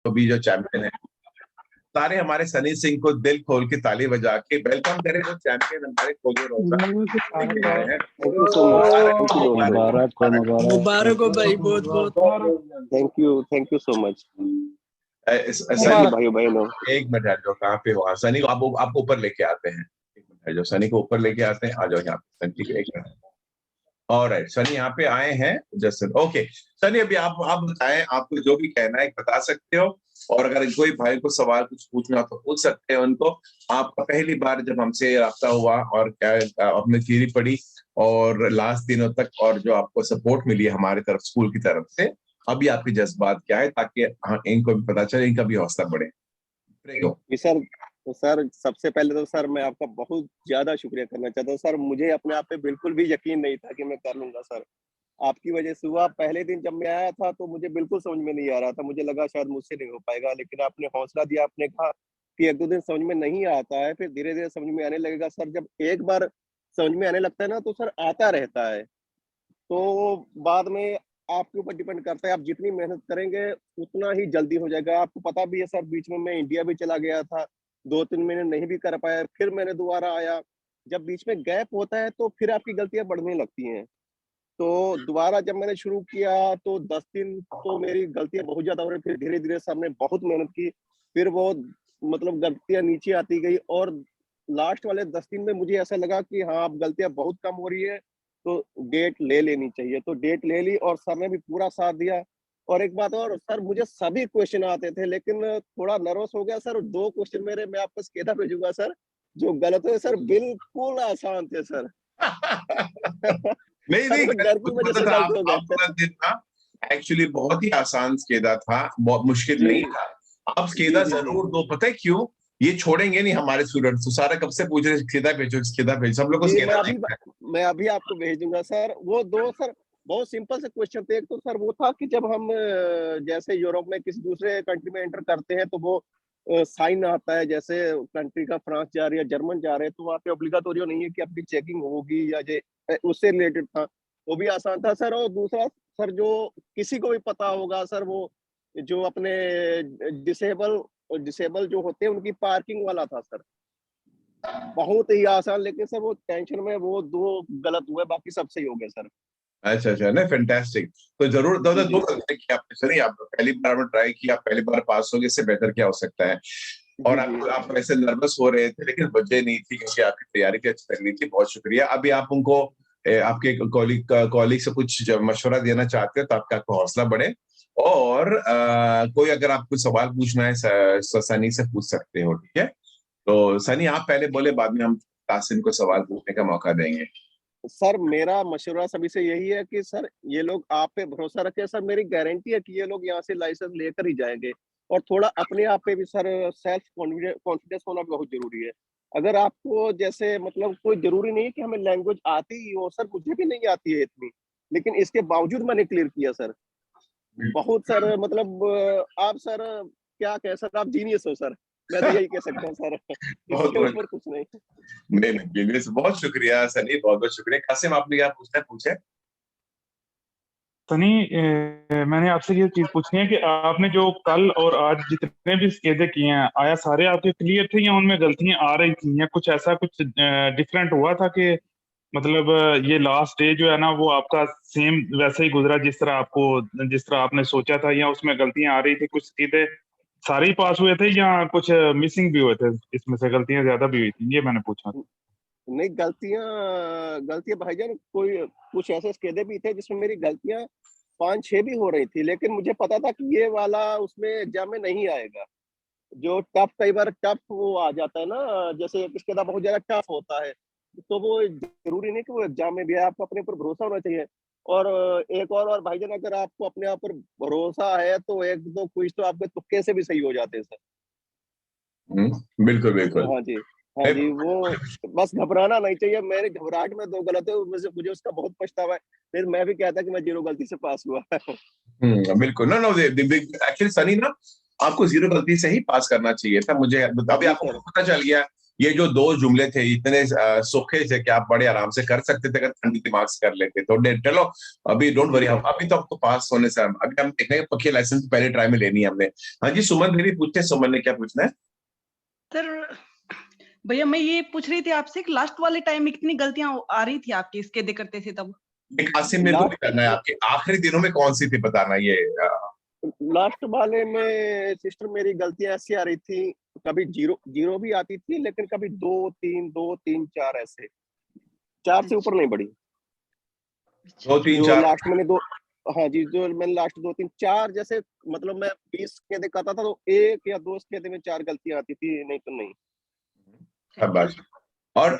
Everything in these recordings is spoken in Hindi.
तो भी जो चैंपियन है, सारे हमारे सनी सिंह को दिल खोल के ताली बजा के वेलकम करें। वो चैंपियन हमारे खोले रोजा लेके आए हैं। Thank you so much, thank you दोस्तों, मुबारक हो, मुबारक हो भाई, बहुत बहुत thank you so much. Sunny भाइयों बहनों, एक मिनट है, जो कहाँ पे हुआ सनी को आपको ऊपर लेके आते हैं। एक मिनट है, जो सनी को ऊपर लेके आते हैं, आ जाओ यहाँ पे सनी, ठीक है, एक मिनट। ऑलराइट, सनी यहाँ पे आए हैं जस्ट। ओके सनी, अभी आप बताएं, आपको जो भी कहना है बता सकते हो, और अगर कोई भाई को सवाल कुछ पूछना तो पूछ सकते हैं उनको। आपका पहली बार जब हमसे राब्ता हुआ और क्या आपने थ्योरी पढ़ी और लास्ट दिनों तक, और जो आपको सपोर्ट मिली है हमारी तरफ, स्कूल की तरफ से, अभी आपके जज्बात क्या है, ताकि इनको भी पता चले, इनका भी हौसला बढ़े। सर सर सबसे पहले तो सर मैं आपका बहुत ज्यादा शुक्रिया करना चाहता हूँ सर। मुझे अपने आप पे बिल्कुल भी यकीन नहीं था कि मैं कर लूंगा सर। आपकी वजह से हुआ। पहले दिन जब मैं आया था तो मुझे बिल्कुल समझ में नहीं आ रहा था, मुझे लगा शायद मुझसे नहीं हो पाएगा, लेकिन आपने हौसला दिया, आपने कहा कि एक दो दिन समझ में नहीं आता है, फिर धीरे धीरे समझ में आने लगेगा सर। जब एक बार समझ में आने लगता है ना तो सर आता रहता है। तो बाद में आपके ऊपर डिपेंड करता है, आप जितनी मेहनत करेंगे उतना ही जल्दी हो जाएगा। आपको पता भी है सर, बीच में मैं इंडिया भी चला गया था, 2-3 महीने नहीं भी कर पाया, फिर मैंने दोबारा आया। जब बीच में गैप होता है तो फिर आपकी गलतियां बढ़ने लगती हैं। तो दोबारा जब मैंने शुरू किया तो 10 दिन तो मेरी गलतियां बहुत ज्यादा हो रही, फिर धीरे धीरे सर ने बहुत मेहनत की, फिर वो मतलब गलतियां नीचे आती गई, और लास्ट वाले 10 दिन में मुझे ऐसा लगा कि हाँ अब गलतियां बहुत कम हो रही है, तो डेट ले लेनी चाहिए। तो डेट ले ली और सर ने भी पूरा साथ दिया। और एक बात और सर, मुझे सभी क्वेश्चन आते थे लेकिन थोड़ा नर्वस हो गया सर। 2 क्वेश्चन मेरे, मैं आपको स्केदा भेजूंगा सर, जो गलत है सर, बिल्कुल आसान थे सर। नहीं नहीं, डर की वजह से गलत हो गया। एक्चुअली बहुत ही आसान स्केदा था, बहुत मुश्किल नहीं था। आप स्केदा जरूर दो, पता है क्यों? ये छोड़ेंगे नहीं हमारे स्टूडेंट्स तो, सारा कब से पूछ रहे स्केदा भेजो स्केदा भेजो, सब लोग को स्केदा देखना है। मैं अभी आपको भेज दूंगा सर। वो 2 सर बहुत सिंपल से क्वेश्चन थे। एक तो सर वो था कि जब हम जैसे यूरोप में किसी दूसरे कंट्री में एंटर करते हैं तो वो साइन आता है, जैसे कंट्री का फ्रांस जा रही है, जर्मन जा रहे हैं, तो वहाँ पे ऑब्लिगाटोरी नहीं है कि आपकी चेकिंग होगी, या उससे रिलेटेड था, वो भी आसान था सर। और दूसरा सर, जो किसी को भी पता होगा सर, वो जो अपने डिसेबल जो होते हैं उनकी पार्किंग वाला था सर, बहुत ही आसान। लेकिन सर वो टेंशन में वो 2 गलत हुए, बाकी सब सही हो गया सर। अच्छा अच्छा, नहीं फैंटास्टिक। तो जरूर दो गलतियां की आपने, सर आप पहली बार में ट्राई किया, पहली बार पास हो गए, इससे बेहतर क्या हो सकता है। और आप वैसे नर्वस हो रहे थे लेकिन वजह नहीं थी, क्योंकि आपकी तैयारी भी अच्छी लग रही थी। बहुत शुक्रिया। अभी आप उनको आपके कॉलीग से कुछ मशवरा देना चाहते हो तो आपका हौसला बढ़े, और कोई अगर आपको सवाल पूछना है सनी से पूछ सकते हो, ठीक है? तो सनी आप पहले बोले, बाद में हम तासिन को सवाल पूछने का मौका देंगे। सर मेरा मशवरा सभी से यही है कि सर ये लोग आप पे भरोसा रखें सर। मेरी गारंटी है कि ये लोग यहाँ से लाइसेंस लेकर ही जाएंगे। और थोड़ा अपने आप पे भी सर सेल्फ कॉन्फिडेंस होना बहुत जरूरी है। अगर आपको जैसे मतलब कोई जरूरी नहीं है कि हमें लैंग्वेज आती ही हो सर, मुझे भी नहीं आती है इतनी, लेकिन इसके बावजूद मैंने क्लियर किया सर। बहुत सर मतलब आप सर क्या कह सर, आप जीनियस हो सर, मैं तो यही कह सकता हूँ सर। इसके ऊपर कुछ नहीं। नहीं, बहुत शुक्रिया सनी, बहुत बहुत शुक्रिया। कासिम आपने क्या पूछना है, पूछे। सनी, मैंने आपसे ये चीज पूछनी है कि आपने जो कल और आज जितने भी स्केदे किए हैं, आया सारे आपके क्लियर थे या उनमें गलतियां आ रही थी, या कुछ ऐसा कुछ डिफरेंट हुआ था कि मतलब ये लास्ट डे जो है ना वो आपका सेम वैसे ही गुजरा जिस तरह आपने सोचा था, या उसमें गलतियां आ रही थी? कुछ सीधे सारे ही पास हुए थे या कुछ मिसिंग भी हुए थे, इसमें से गलतियां ज्यादा भी हुई थी? ये मैंने पूछा था। नहीं, गलतियां गलतियां भाईजान, कोई कुछ ऐसे स्केदे भी थे जिसमें मेरी गलतियां 5-6 भी हो रही थी, लेकिन मुझे पता था कि ये वाला उसमें एग्जाम में नहीं आएगा। जो टफ, कई बार टफ वो आ जाता है ना, जैसे एक स्केदा बहुत ज्यादा टफ होता है, तो वो जरूरी नहीं कि वो एग्जाम में भी आए। आपको अपने ऊपर भरोसा होना चाहिए। और एक और भाईजान, अगर आपको अपने आप पर भरोसा है तो 1-2 क्विज तो आपके तुक्के से भी सही हो जाते हैं सर। बिल्कुल बिल्कुल। हाँ जी, हाँ जी, वो बस घबराना नहीं चाहिए। मेरी घबराहट में 2 गलत है, मुझे उसका बहुत पछतावा है। फिर मैं भी कहता कि मैं 0 गलती से पास हुआ। बिल्कुल। नो नो, एक्चुअली सनी ना, आपको 0 गलती से ही पास करना चाहिए था। मुझे अभी आपको पता चल गया ये जो 2 जुमले थे इतने सूखे थे कि आप बड़े आराम से कर सकते थे अगर ठंडी दिमाग से कर लेते। तो चलो अभी डोंट वरी, अभी तो आपको पास होने से अभी हम देखेंगे पक्की लाइसेंस पहले ट्राई में लेनी है हमने। हाँ जी सुमन भी पूछते हैं, सुमन ने क्या पूछना है? सर भैया मैं ये पूछ रही थी आपसे कि लास्ट वाले टाइम में कितनी गलतियां आ रही थी आपकी इसके दे करते थे तब? कासिम मेरे को भी करना है, आपके आखिरी दिनों में कौन सी थी बताना ये। लास्ट वाले में सिस्टर मेरी गलतियां ऐसी आ रही थी, कभी जीरो भी आती थी, लेकिन कभी 2 3 4 ऐसे 4 से ऊपर नहीं बढ़ी। 2 3 जो 4 लास्ट मैंने 2, हाँ जी, जो मैंने लास्ट 2 3 4 जैसे मतलब मैं 20 स्केदे करता था तो 1 या 2 स्केदे में 4 गलतियां आती थी, नहीं तो नहीं। शाबाश। और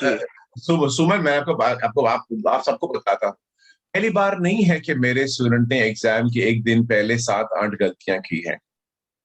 सुमन मैं आपको आप सबको बताता हूँ, पहली बार नहीं है कि मेरे स्टूडेंट ने एग्जाम के एक दिन पहले 7-8 गलतियां की हैं,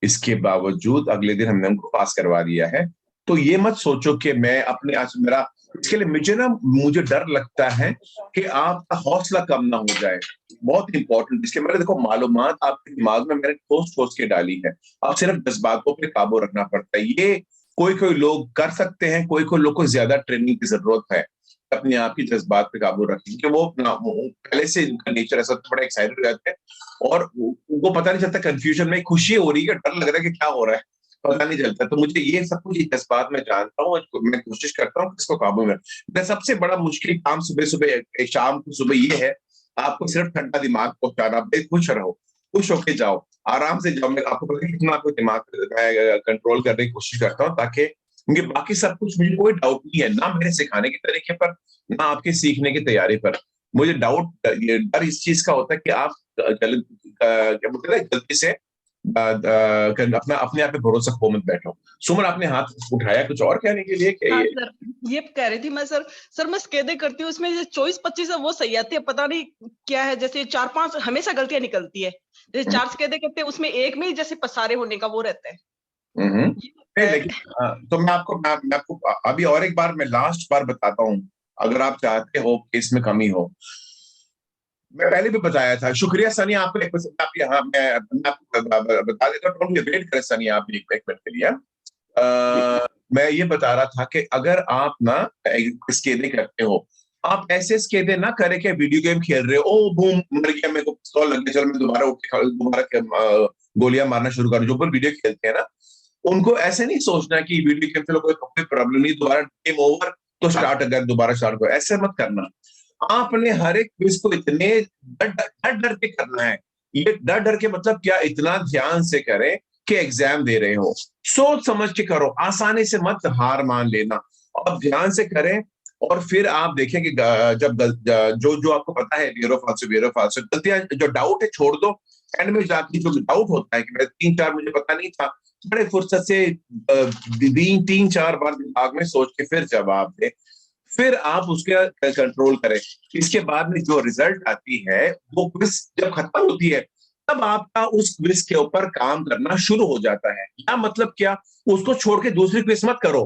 इसके बावजूद अगले दिन हमने उनको पास करवा दिया है। तो ये मत सोचो कि मैं अपने आज मेरा इसके लिए मुझे डर लगता है कि आपका हौसला कम ना हो जाए, बहुत इंपॉर्टेंट। इसके मैंने देखो मालूमात आपके दिमाग में मैंने ठोस के डाली है, अब सिर्फ जज्बातों पे काबू रखना पड़ता है। ये कोई लोग कर सकते हैं, कोई लोग को ज्यादा ट्रेनिंग की जरूरत है अपने आप की जज्बात पे काबू रखें, क्योंकि वो पहले से इनका नेचर ऐसा बड़ा एक्साइटेड हो जाते हैं और उनको पता नहीं चलता कंफ्यूजन में खुशी हो रही है, डर लग रहा है कि क्या हो रहा है, पता नहीं चलता। तो मुझे ये सब कुछ जज्बात में जानता हूँ, मैं कोशिश करता हूँ इसको काबू में। मेरा सबसे बड़ा मुश्किल काम सुबह शाम को सुबह ये है, आपको सिर्फ ठंडा दिमाग पहुंचाना, खुश रहो, खुश होके जाओ, आराम से जाओ। मैं आपको पता है कितना आपको दिमाग कंट्रोल करने की कोशिश करता हूँ, ताकि क्योंकि बाकी सब कुछ मुझे कोई डाउट नहीं है, ना मेरे सिखाने के तरीके पर, ना आपके सीखने की तैयारी पर। मुझे डर इस चीज का होता है कि आप क्या बोलते हैं गलती से अपने आप पे भरोसा खो मत बैठो। सुमन आपने हाथ उठाया कुछ और कहने के लिए क्या? हाँ सर, ये कह रही थी मैं सर मैं स्केदे करती हूँ, उसमें 24-25 है वो सही आती है, पता नहीं क्या है, जैसे 4-5 हमेशा गलतियां निकलती है, जैसे 4 स्केदे करते हैं उसमें एक में ही जैसे पसारे होने का वो रहता है। लेकिन तो मैं आपको अभी और एक बार मैं लास्ट बार बताता हूँ, अगर आप चाहते हो कि इसमें कमी हो। मैं पहले भी बताया था, शुक्रिया सनी आपको आप यहाँ मैं आपको बता देता हूँ, वेट करें सनी आप एक मिनट के लिए। मैं ये बता रहा था कि अगर आप ना स्केदे करते हो, आप ऐसे स्केदे ना करें कि वीडियो गेम खेल रहे हो, ओ बूम मर गया, मेरे को पिस्तौल लग गया, चल मैं दोबारा गोलियां मारना शुरू करूं। जो वीडियो खेलते हैं ना, उनको ऐसे नहीं सोचना कि वीडियो गेम चलो कोई प्रॉब्लम नहीं, दोबारा गेम ओवर तो स्टार्ट, अगर दोबारा स्टार्ट हो, ऐसे मत करना। आपने हर एक क्विज को इतने डर के करना है। ये डर के मतलब क्या, इतना ध्यान से करें कि एग्जाम दे रहे हो, सोच समझ के करो, आसानी से मत हार मान लेना, और ध्यान से करें। और फिर आप देखें कि जब जो आपको पता है वेरो फाल्सो गलतियां, जो डाउट है छोड़ दो, एंड में जाके जो डाउट होता है कि मैं 3-4 मुझे पता नहीं था, बड़े फुर्सत से 3-4 बार दिमाग में सोच के फिर जवाब दे, फिर आप उसके कंट्रोल करें। इसके बाद में जो रिजल्ट आती है, वो क्विज जब खत्म होती है, तब आपका उस क्विज के ऊपर काम करना शुरू हो जाता है। या मतलब क्या, उसको छोड़ के दूसरी क्विज मत करो।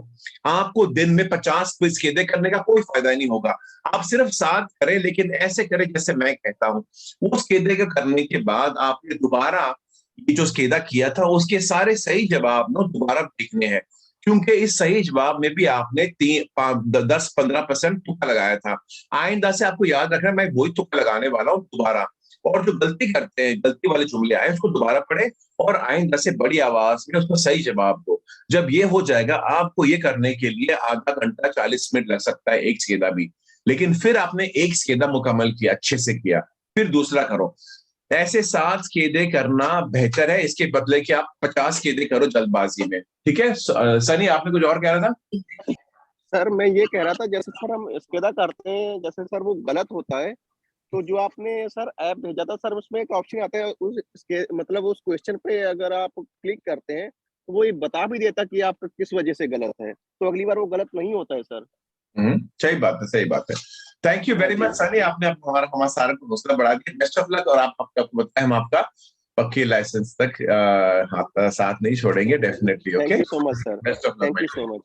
आपको दिन में 50 क्विज केदे करने का कोई फायदा नहीं होगा, आप सिर्फ 7 करें, लेकिन ऐसे करें जैसे मैं कहता हूं। उस केदे के करने के बाद आपने दोबारा ये जो केदा किया था, उसके सारे सही जवाब ना दोबारा देखने हैं, क्योंकि इस सही जवाब में भी आपने 10-15% तुक्का लगाया था। आइंदा से आपको याद रखना, मैं वही तुक्का लगाने वाला हूं दोबारा। और जो गलती करते हैं, गलती वाले जुमले आए, उसको दोबारा पढ़े और आइंदा से बड़ी आवाज में उसको सही जवाब दो। जब ये हो जाएगा, आपको ये करने के लिए आधा घंटा 40 मिनट लग सकता है, एक स्केदा भी। लेकिन फिर आपने एक स्केदा मुकम्मल किया, अच्छे से किया, फिर दूसरा करो। ऐसे 7 स्केदे करना बेहतर है, इसके बदले कि आप 50 स्केदे करो जल्दबाजी में। ठीक है सनी, आपने कुछ और कह रहा था? सर मैं ये कह रहा था, जैसे सर हम स्केदा करते हैं, जैसे सर वो गलत होता है, तो जो आपने सर ऐप भेजा था सर, उसमें एक ऑप्शन आता है, मतलब उस क्वेश्चन पे अगर आप क्लिक करते हैं तो वो ये बता भी देता कि आप किस वजह से गलत है, तो अगली बार वो गलत नहीं होता है सर। सही बात है, सही बात है। Thank you very much Sunny, आपने हमारा सारा को हौसला बढ़ा दिया। बेस्ट ऑफ लक, और आपको बताएं हम आपका पक्की लाइसेंस तक साथ नहीं छोड़ेंगे, definitely. Okay, thank you so much sir, best of luck. Thank you so much.